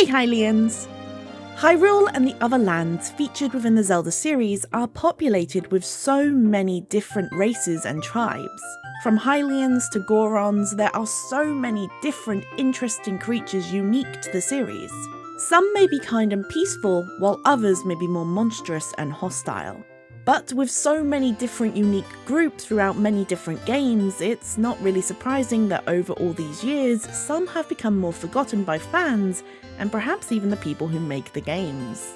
Hey Hylians! Hyrule and the other lands featured within the Zelda series are populated with so many different races and tribes. From Hylians to Gorons, there are so many different interesting creatures unique to the series. Some may be kind and peaceful, while others may be more monstrous and hostile. But with so many different unique groups throughout many different games, it's not really surprising that over all these years, some have become more forgotten by fans, and perhaps even the people who make the games.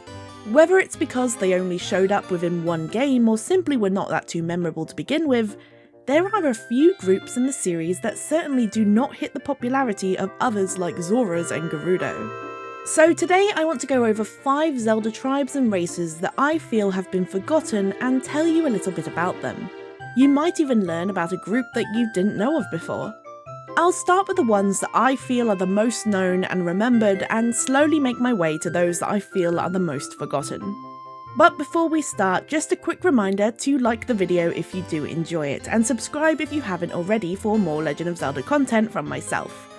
Whether it's because they only showed up within one game or simply were not that too memorable to begin with, there are a few groups in the series that certainly do not hit the popularity of others like Zoras and Gerudo. So today I want to go over 5 Zelda tribes and races that I feel have been forgotten and tell you a little bit about them. You might even learn about a group that you didn't know of before. I'll start with the ones that I feel are the most known and remembered and slowly make my way to those that I feel are the most forgotten. But before we start, just a quick reminder to like the video if you do enjoy it, and subscribe if you haven't already for more Legend of Zelda content from myself.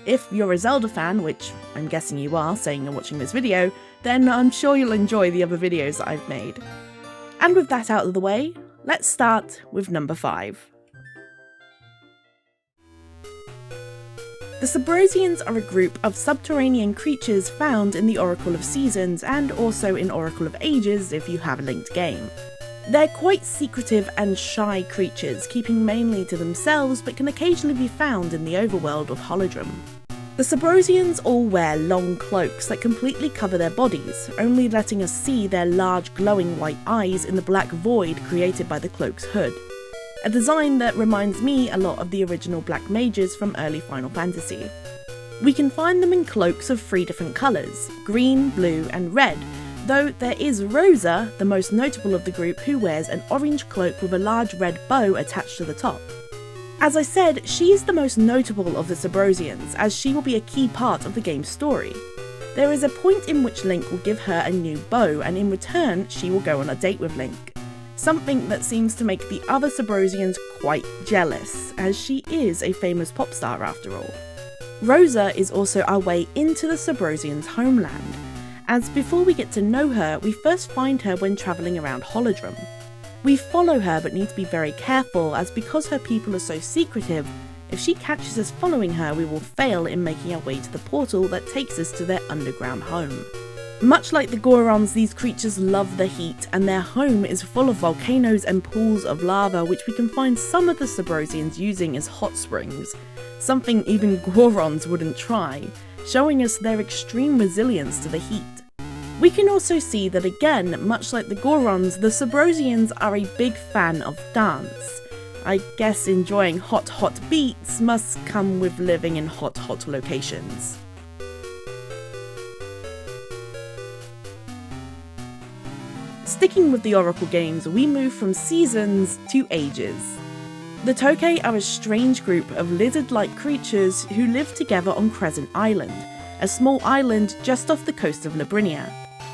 If you're a Zelda fan, which I'm guessing you are, saying you're watching this video, then I'm sure you'll enjoy the other videos that I've made. And with that out of the way, let's start with number 5. The Subrosians are a group of subterranean creatures found in the Oracle of Seasons and also in Oracle of Ages if you have a linked game. They're quite secretive and shy creatures, keeping mainly to themselves but can occasionally be found in the overworld of Holodrum. The Subrosians all wear long cloaks that completely cover their bodies, only letting us see their large glowing white eyes in the black void created by the cloak's hood. A design that reminds me a lot of the original black mages from early Final Fantasy. We can find them in cloaks of 3 different colours, green, blue and red, though there is Rosa, the most notable of the group, who wears an orange cloak with a large red bow attached to the top. As I said, she is the most notable of the Subrosians, as she will be a key part of the game's story. There is a point in which Link will give her a new bow, and in return she will go on a date with Link. Something that seems to make the other Subrosians quite jealous, as she is a famous pop star after all. Rosa is also our way into the Subrosians' homeland, as before we get to know her, we first find her when travelling around Holodrum. We follow her but need to be very careful, as because her people are so secretive, if she catches us following her we will fail in making our way to the portal that takes us to their underground home. Much like the Gorons, these creatures love the heat, and their home is full of volcanoes and pools of lava, which we can find some of the Subrosians using as hot springs, something even Gorons wouldn't try, showing us their extreme resilience to the heat. We can also see that again, much like the Gorons, the Subrosians are a big fan of dance. I guess enjoying hot beats must come with living in hot locations. Sticking with the Oracle games, we move from seasons to ages. The Tokay are a strange group of lizard-like creatures who live together on Crescent Island, a small island just off the coast of Labrinia.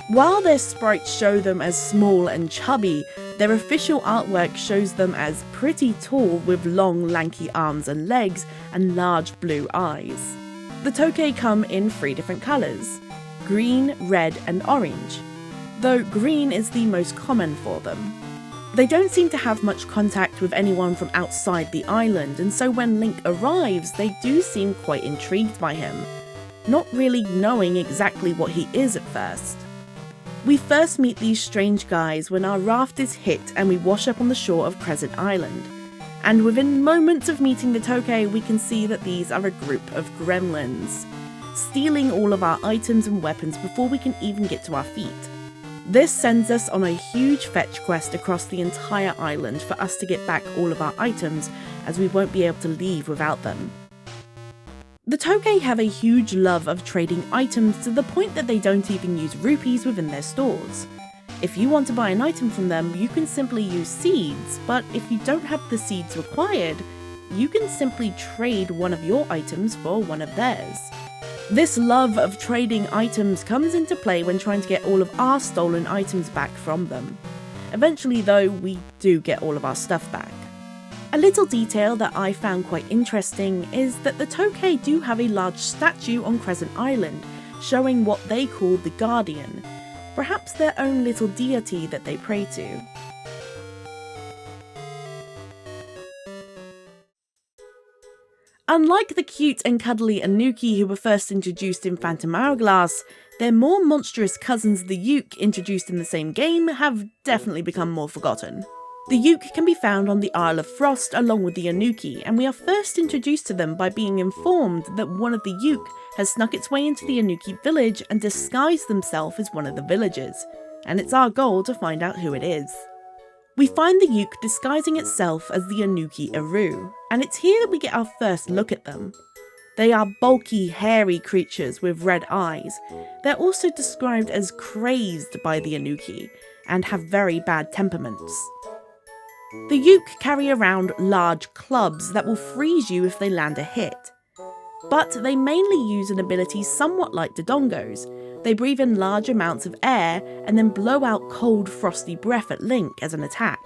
While their sprites show them as small and chubby, their official artwork shows them as pretty tall with long lanky arms and legs and large blue eyes. The Tokay come in 3 different colours, green, red and orange, though green is the most common for them. They don't seem to have much contact with anyone from outside the island, and so when Link arrives they do seem quite intrigued by him, not really knowing exactly what he is at first. We first meet these strange guys when our raft is hit and we wash up on the shore of Crescent Island. And within moments of meeting the Tokay, we can see that these are a group of gremlins, stealing all of our items and weapons before we can even get to our feet. This sends us on a huge fetch quest across the entire island for us to get back all of our items, as we won't be able to leave without them. The Tokay have a huge love of trading items to the point that they don't even use rupees within their stores. If you want to buy an item from them, you can simply use seeds, but if you don't have the seeds required, you can simply trade one of your items for one of theirs. This love of trading items comes into play when trying to get all of our stolen items back from them. Eventually though, we do get all of our stuff back. A little detail that I found quite interesting is that the Tokay do have a large statue on Crescent Island, showing what they called the Guardian, perhaps their own little deity that they pray to. Unlike the cute and cuddly Anouki who were first introduced in Phantom Hourglass, their more monstrous cousins the Yuke, introduced in the same game, have definitely become more forgotten. The Yuke can be found on the Isle of Frost along with the Anouki, and we are first introduced to them by being informed that one of the Yuke has snuck its way into the Anouki village and disguised themselves as one of the villagers, and it's our goal to find out who it is. We find the Yuke disguising itself as the Anouki Aru, and it's here that we get our first look at them. They are bulky, hairy creatures with red eyes. They're also described as crazed by the Anouki, and have very bad temperaments. The Yuke carry around large clubs that will freeze you if they land a hit. But they mainly use an ability somewhat like Dodongos. They breathe in large amounts of air and then blow out cold, frosty breath at Link as an attack.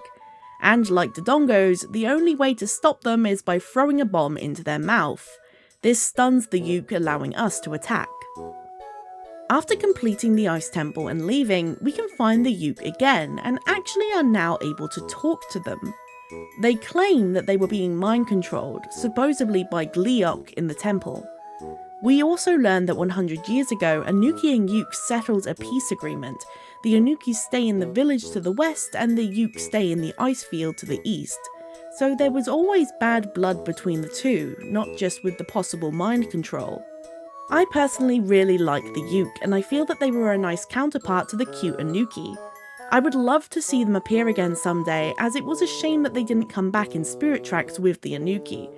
And like Dodongos, the only way to stop them is by throwing a bomb into their mouth. This stuns the Yuke, allowing us to attack. After completing the Ice Temple and leaving, we can find the Yuke again, and actually are now able to talk to them. They claim that they were being mind-controlled, supposedly by Gleeok in the temple. We also learn that 100 years ago, Anouki and Yuke settled a peace agreement. The Anouki stay in the village to the west, and the Yuke stay in the ice field to the east. So there was always bad blood between the two, not just with the possible mind control. I personally really like the Yuke, and I feel that they were a nice counterpart to the cute Anouki. I would love to see them appear again someday, as it was a shame that they didn't come back in Spirit Tracks with the Anouki.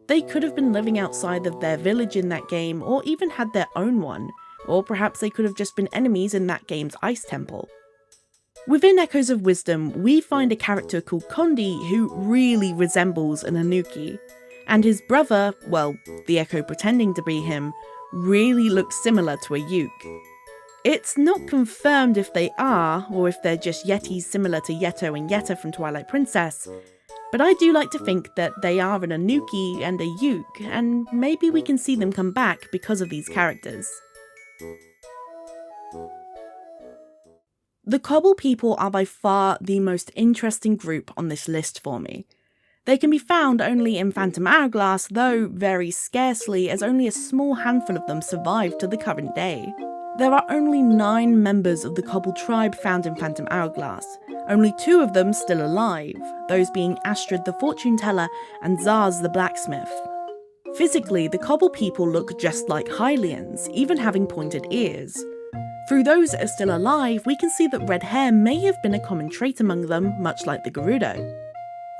They could have been living outside of their village in that game, or even had their own one, or perhaps they could have just been enemies in that game's Ice Temple. Within Echoes of Wisdom, we find a character called Kondi who really resembles an Anouki, and his brother, well, the Echo pretending to be him, really looks similar to a Yuke. It's not confirmed if they are, or if they're just Yetis similar to Yeto and Yetta from Twilight Princess, but I do like to think that they are an Anouki and a Yuke, and maybe we can see them come back because of these characters. The Cobble people are by far the most interesting group on this list for me. They can be found only in Phantom Hourglass, though very scarcely, as only a small handful of them survive to the current day. There are only 9 members of the Cobble tribe found in Phantom Hourglass, only 2 of them still alive, those being Astrid the Fortune Teller and Zaz the Blacksmith. Physically, the Cobble people look just like Hylians, even having pointed ears. Through those that are still alive, we can see that red hair may have been a common trait among them, much like the Gerudo.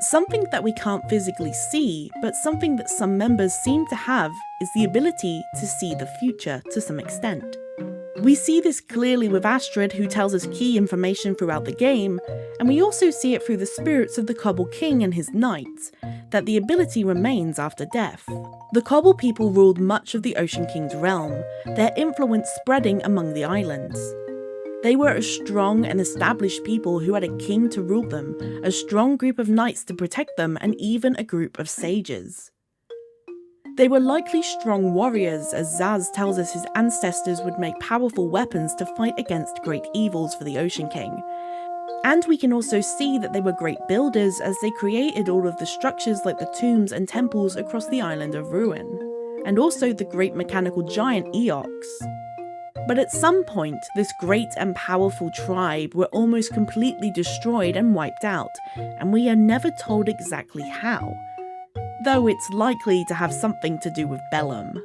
Something that we can't physically see, but something that some members seem to have, is the ability to see the future to some extent. We see this clearly with Astrid, who tells us key information throughout the game, and we also see it through the spirits of the Cobble King and his knights, that the ability remains after death. The Cobble people ruled much of the Ocean King's realm, their influence spreading among the islands. They were a strong and established people who had a king to rule them, a strong group of knights to protect them, and even a group of sages. They were likely strong warriors, as Zaz tells us his ancestors would make powerful weapons to fight against great evils for the Ocean King. And we can also see that they were great builders, as they created all of the structures like the tombs and temples across the island of Ruin, and also the great mechanical giant Eox. But at some point, this great and powerful tribe were almost completely destroyed and wiped out, and we are never told exactly how, though it's likely to have something to do with Bellum.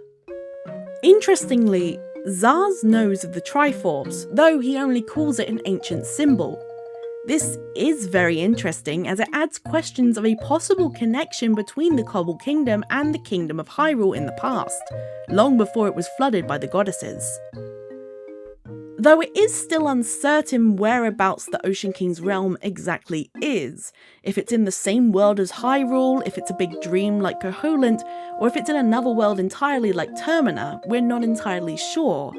Interestingly, Zaz knows of the Triforce, though he only calls it an ancient symbol. This is very interesting, as it adds questions of a possible connection between the Cobble Kingdom and the Kingdom of Hyrule in the past, long before it was flooded by the goddesses. Though it is still uncertain whereabouts the Ocean King's realm exactly is, if it's in the same world as Hyrule, if it's a big dream like Koholint, or if it's in another world entirely like Termina, we're not entirely sure.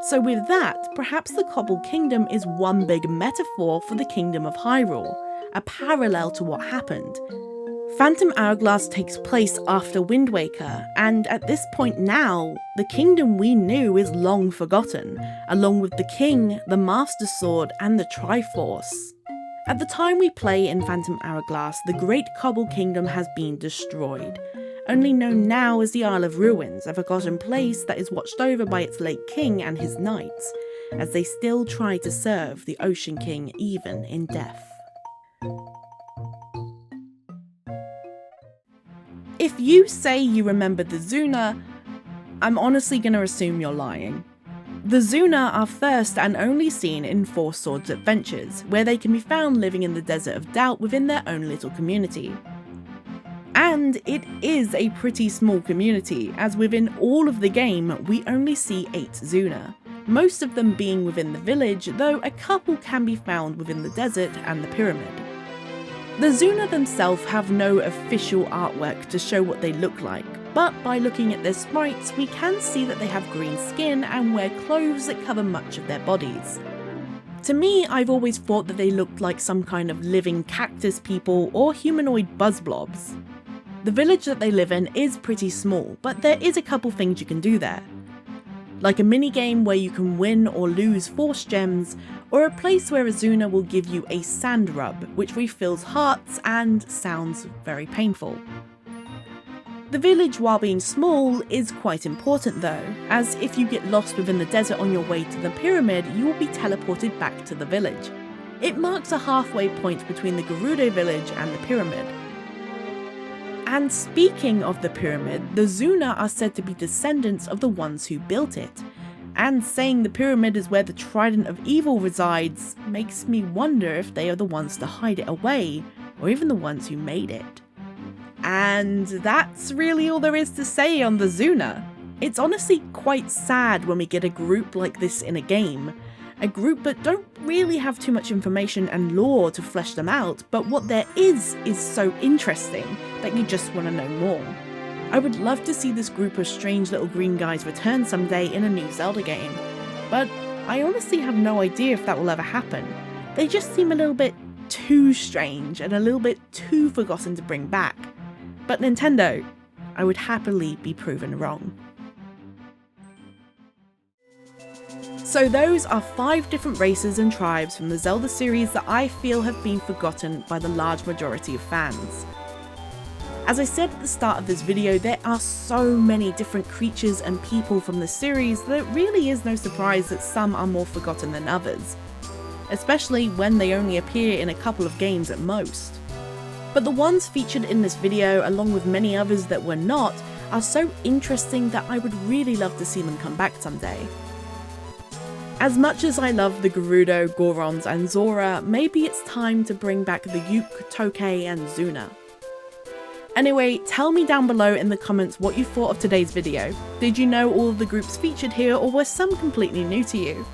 So with that, perhaps the Cobble Kingdom is one big metaphor for the Kingdom of Hyrule, a parallel to what happened. Phantom Hourglass takes place after Wind Waker, and at this point now, the kingdom we knew is long forgotten, along with the king, the Master Sword, and the Triforce. At the time we play in Phantom Hourglass, the Great Cobble Kingdom has been destroyed, only known now as the Isle of Ruins, a forgotten place that is watched over by its late king and his knights, as they still try to serve the Ocean King even in death. If you say you remember the Zuna, I'm honestly gonna assume you're lying. The Zuna are first and only seen in Four Swords Adventures, where they can be found living in the Desert of Doubt within their own little community. And it is a pretty small community, as within all of the game we only see 8 Zuna, most of them being within the village, though a couple can be found within the desert and the pyramid. The Zuna themselves have no official artwork to show what they look like, but by looking at their sprites we can see that they have green skin and wear clothes that cover much of their bodies. To me, I've always thought that they looked like some kind of living cactus people or humanoid buzzblobs. The village that they live in is pretty small, but there is a couple things you can do there. Like a minigame where you can win or lose force gems, or a place where a Zuna will give you a sand rub, which refills hearts and sounds very painful. The village, while being small, is quite important though, as if you get lost within the desert on your way to the pyramid, you will be teleported back to the village. It marks a halfway point between the Gerudo village and the pyramid. And speaking of the pyramid, the Zuna are said to be descendants of the ones who built it. And saying the pyramid is where the Trident of Evil resides makes me wonder if they are the ones to hide it away, or even the ones who made it. And that's really all there is to say on the Zuna. It's honestly quite sad when we get a group like this in a game. A group that don't really have too much information and lore to flesh them out, but what there is so interesting that you just want to know more. I would love to see this group of strange little green guys return someday in a new Zelda game, but I honestly have no idea if that will ever happen. They just seem a little bit too strange and a little bit too forgotten to bring back. But Nintendo, I would happily be proven wrong. So those are 5 different races and tribes from the Zelda series that I feel have been forgotten by the large majority of fans. As I said at the start of this video, there are so many different creatures and people from the series that it really is no surprise that some are more forgotten than others, especially when they only appear in a couple of games at most. But the ones featured in this video, along with many others that were not, are so interesting that I would really love to see them come back someday. As much as I love the Gerudo, Gorons and Zora, maybe it's time to bring back the Yuke, Tokei and Zuna. Anyway, tell me down below in the comments what you thought of today's video. Did you know all of the groups featured here, or were some completely new to you?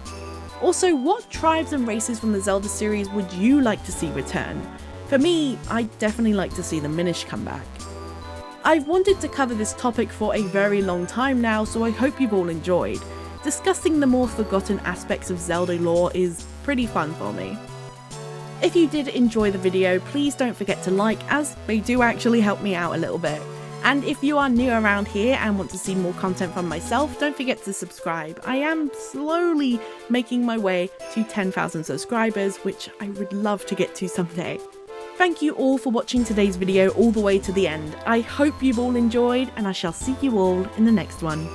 Also, what tribes and races from the Zelda series would you like to see return? For me, I'd definitely like to see the Minish come back. I've wanted to cover this topic for a very long time now, so I hope you've all enjoyed. Discussing the more forgotten aspects of Zelda lore is pretty fun for me. If you did enjoy the video, please don't forget to like, as they do actually help me out a little bit. And if you are new around here and want to see more content from myself, don't forget to subscribe. I am slowly making my way to 10,000 subscribers, which I would love to get to someday. Thank you all for watching today's video all the way to the end. I hope you've all enjoyed, and I shall see you all in the next one.